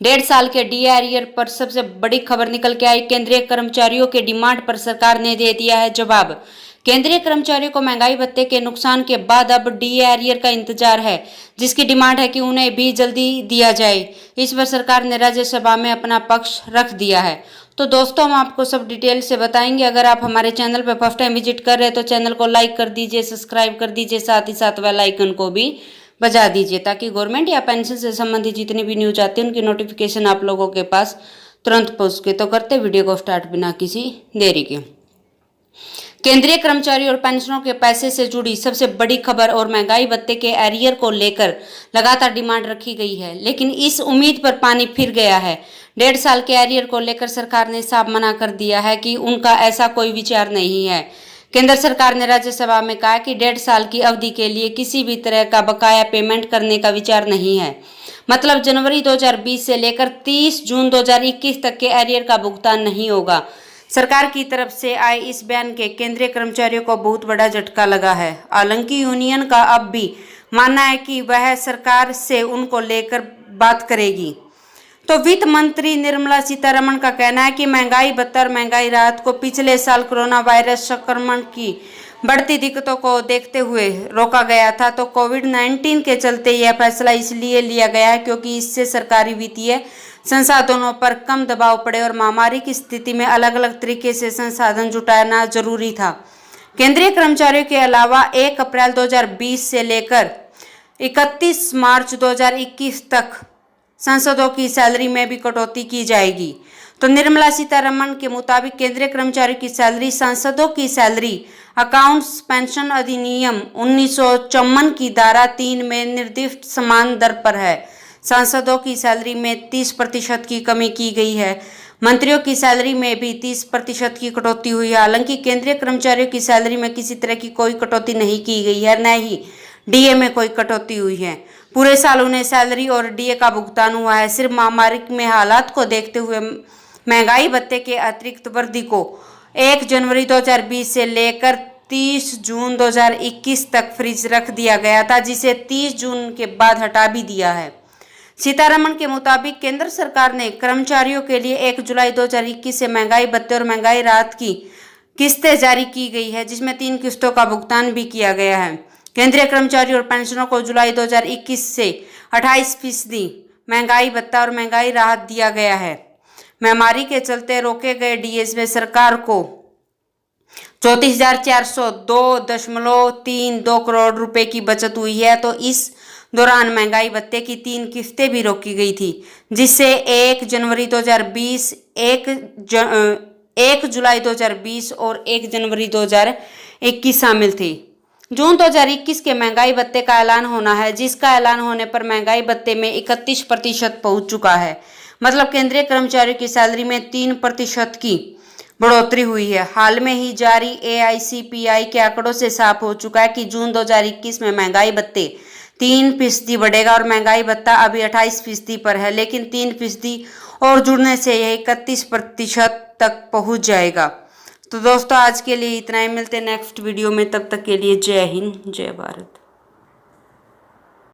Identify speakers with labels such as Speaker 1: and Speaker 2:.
Speaker 1: 1.5 साल के DA arrear पर सबसे बड़ी खबर निकल के आई। केंद्रीय कर्मचारियों के डिमांड पर सरकार ने दे दिया है जवाब। केंद्रीय कर्मचारियों को महंगाई भत्ते के नुकसान के बाद अब डीए एरियर का इंतजार है, जिसकी डिमांड है कि उन्हें भी जल्दी दिया जाए। इस पर सरकार ने राज्यसभा में अपना पक्ष रख दिया है। तो दोस्तों, हम आपको सब डिटेल से बताएंगे। अगर आप हमारे चैनल पर फर्स्ट टाइम विजिट कर रहे हैं तो चैनल को लाइक कर दीजिए, सब्सक्राइब कर दीजिए, साथ ही साथ बेल आइकन को भी बजा दीजिए, ताकि गवर्नमेंट या पेंशन से संबंधित जितनी भी न्यूज आती है उनकी नोटिफिकेशन आप लोगों के पास तुरंत पहुंच सके। तो करते वीडियो को स्टार्ट बिना किसी देरी के। केंद्रीय कर्मचारी और पेंशनरों के पैसे से जुड़ी सबसे बड़ी खबर और महंगाई भत्ते के एरियर को लेकर लगातार डिमांड रखी गई है, लेकिन इस उम्मीद पर पानी फिर गया है। 1.5 साल के एरियर को लेकर सरकार ने साफ मना कर दिया है कि उनका ऐसा कोई विचार नहीं है। केंद्र सरकार ने राज्यसभा में कहा कि 1.5 साल की अवधि के लिए किसी भी तरह का बकाया पेमेंट करने का विचार नहीं है। मतलब जनवरी 2020 से लेकर 30 जून 2021 तक के एरियर का भुगतान नहीं होगा। सरकार की तरफ से आए इस बयान के केंद्रीय कर्मचारियों को बहुत बड़ा झटका लगा है। हालांकि यूनियन का अब भी मानना है कि वह सरकार से उनको लेकर बात करेगी। तो वित्त मंत्री निर्मला सीतारमण का कहना है कि महंगाई भत्ता और महंगाई राहत को पिछले साल कोरोना वायरस संक्रमण की बढ़ती दिक्कतों को देखते हुए रोका गया था। तो कोविड-19 के चलते यह फैसला इसलिए लिया गया है क्योंकि इससे सरकारी वित्तीय संसाधनों पर कम दबाव पड़े और महामारी की स्थिति में अलग अलग तरीके से संसाधन जुटाना जरूरी था। केंद्रीय कर्मचारियों के अलावा 1 अप्रैल 2020 से लेकर 31 मार्च 2021 तक सांसदों की सैलरी में भी कटौती की जाएगी। तो निर्मला सीतारमण के मुताबिक केंद्रीय कर्मचारियों की सैलरी सांसदों की सैलरी अकाउंट्स पेंशन अधिनियम 1954 की धारा 3 में निर्दिष्ट समान दर पर है। सांसदों की सैलरी में 30% की कमी की गई है। मंत्रियों की सैलरी में भी 30% की कटौती हुई है। हालांकि केंद्रीय कर्मचारियों की सैलरी में किसी तरह की कोई कटौती नहीं की गई है, न ही डीए में कोई कटौती हुई है। पूरे साल उन्हें सैलरी और डीए का भुगतान हुआ है। सिर्फ महामारी में हालात को देखते हुए महंगाई भत्ते के अतिरिक्त वृद्धि को 1 जनवरी 2020 से लेकर 30 जून 2021 तक फ्रीज रख दिया गया था, जिसे 30 जून के बाद हटा भी दिया है। सीतारमण के मुताबिक केंद्र सरकार ने कर्मचारियों के लिए 1 जुलाई 2021 से महंगाई भत्ते और महंगाई राहत की किस्तें जारी की गई है, जिसमें 3 किस्तों का भुगतान भी किया गया है। केंद्रीय कर्मचारी और पेंशनरों को जुलाई 2021 से 28% महंगाई भत्ता और महंगाई राहत दिया गया है। महामारी के चलते रोके गए डीएस में सरकार को 34,402.32 करोड़ रुपए की बचत हुई है। तो इस दौरान महंगाई भत्ते की 3 किस्तें भी रोकी गई थी, जिससे 1 जनवरी 2020, 1 जुलाई 2020 और 1 जनवरी 2021 शामिल थी। जून 2021 के महंगाई भत्ते का ऐलान होना है, जिसका ऐलान होने पर महंगाई भत्ते में 31% पहुंच चुका है। मतलब केंद्रीय कर्मचारियों की सैलरी में 3% की बढ़ोतरी हुई है। हाल में ही जारी AICPI के आंकड़ों से साफ हो चुका है कि जून 2021 में महंगाई भत्ते 3% बढ़ेगा और महंगाई भत्ता अभी 28% पर है, लेकिन 3% और जुड़ने से यह 31% तक पहुंच जाएगा। तो दोस्तों, आज के लिए इतना ही। मिलते हैं नेक्स्ट वीडियो में, तब तक के लिए जय हिंद, जय भारत।